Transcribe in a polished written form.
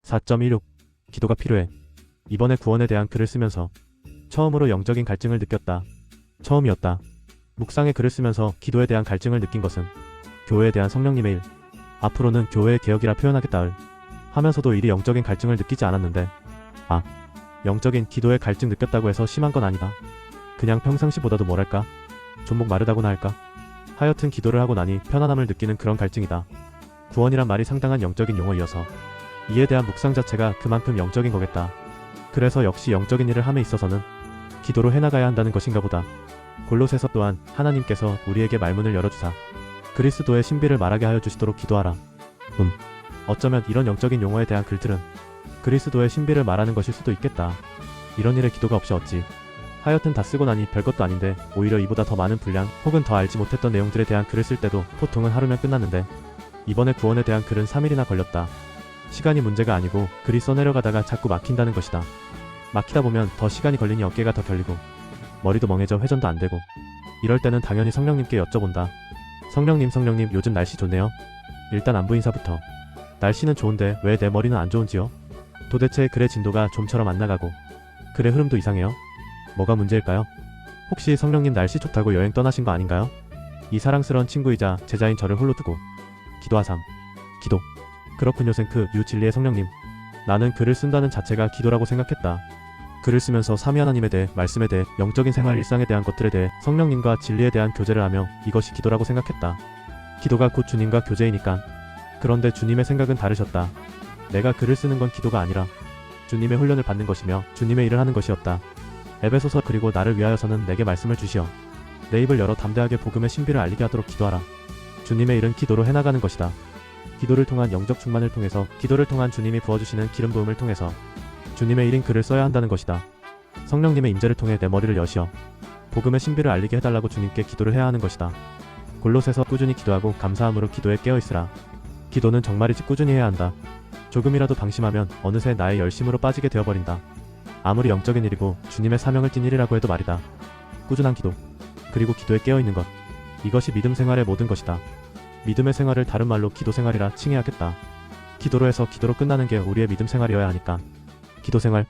4.16 기도가 필요해. 이번에 구원에 대한 글을 쓰면서 처음으로 영적인 갈증을 느꼈다. 처음이었다. 묵상의 글을 쓰면서 기도에 대한 갈증을 느낀 것은 교회에 대한 성령님의 일, 앞으로는 교회의 개혁이라 표현하겠다 하면서도 이리 영적인 갈증을 느끼지 않았는데, 영적인 기도의 갈증 느꼈다고 해서 심한 건 아니다. 그냥 평상시보다도 뭐랄까 좀 목 마르다고나 할까, 하여튼 기도를 하고 나니 편안함을 느끼는 그런 갈증이다. 구원이란 말이 상당한 영적인 용어이어서 이에 대한 묵상 자체가 그만큼 영적인 거겠다. 그래서 역시 영적인 일을 함에 있어서는 기도로 해나가야 한다는 것인가 보다. 골로새서 또한 하나님께서 우리에게 말문을 열어주사 그리스도의 신비를 말하게 하여 주시도록 기도하라. 어쩌면 이런 영적인 용어에 대한 글들은 그리스도의 신비를 말하는 것일 수도 있겠다. 이런 일에 기도가 없이 어찌. 하여튼 다 쓰고 나니 별것도 아닌데 오히려 이보다 더 많은 분량 혹은 더 알지 못했던 내용들에 대한 글을 쓸 때도 보통은 하루면 끝났는데, 이번에 구원에 대한 글은 3일이나 걸렸다. 시간이 문제가 아니고 글이 써내려가다가 자꾸 막힌다는 것이다. 막히다 보면 더 시간이 걸리니 어깨가 더 결리고 머리도 멍해져 회전도 안 되고, 이럴 때는 당연히 성령님께 여쭤본다. 성령님 요즘 날씨 좋네요. 일단 안부 인사부터. 날씨는 좋은데 왜 내 머리는 안 좋은지요? 도대체 글의 진도가 좀처럼 안 나가고 글의 흐름도 이상해요. 뭐가 문제일까요? 혹시 성령님 날씨 좋다고 여행 떠나신 거 아닌가요? 이 사랑스러운 친구이자 제자인 저를 홀로 두고 기도하삼. 기도. 그렇군요. 생크 유 진리의 성령님. 나는 글을 쓴다는 자체가 기도라고 생각했다. 글을 쓰면서 삼위 하나님에 대해, 말씀에 대해, 영적인 생활 일상에 대한 것들에 대해 성령님과 진리에 대한 교제를 하며 이것이 기도라고 생각했다. 기도가 곧 주님과 교제이니까. 그런데 주님의 생각은 다르셨다. 내가 글을 쓰는 건 기도가 아니라 주님의 훈련을 받는 것이며 주님의 일을 하는 것이었다. 에베소서 그리고 나를 위하여서는 내게 말씀을 주시어 내 입을 열어 담대하게 복음의 신비를 알리게 하도록 기도하라. 주님의 일은 기도로 해나가는 것이다. 기도를 통한 영적 충만을 통해서, 기도를 통한 주님이 부어주시는 기름 부음을 통해서 주님의 일인 글을 써야 한다는 것이다. 성령님의 임재를 통해 내 머리를 여시어 복음의 신비를 알리게 해달라고 주님께 기도를 해야 하는 것이다. 골로새서 꾸준히 기도하고 감사함으로 기도에 깨어있으라. 기도는 정말이지 꾸준히 해야 한다. 조금이라도 방심하면 어느새 나의 열심으로 빠지게 되어버린다. 아무리 영적인 일이고 주님의 사명을 띤 일이라고 해도 말이다. 꾸준한 기도, 그리고 기도에 깨어있는 것, 이것이 믿음 생활의 모든 것이다. 믿음의 생활을 다른 말로 기도 생활이라 칭해야겠다. 기도로 해서 기도로 끝나는 게 우리의 믿음 생활이어야 하니까. 기도 생활.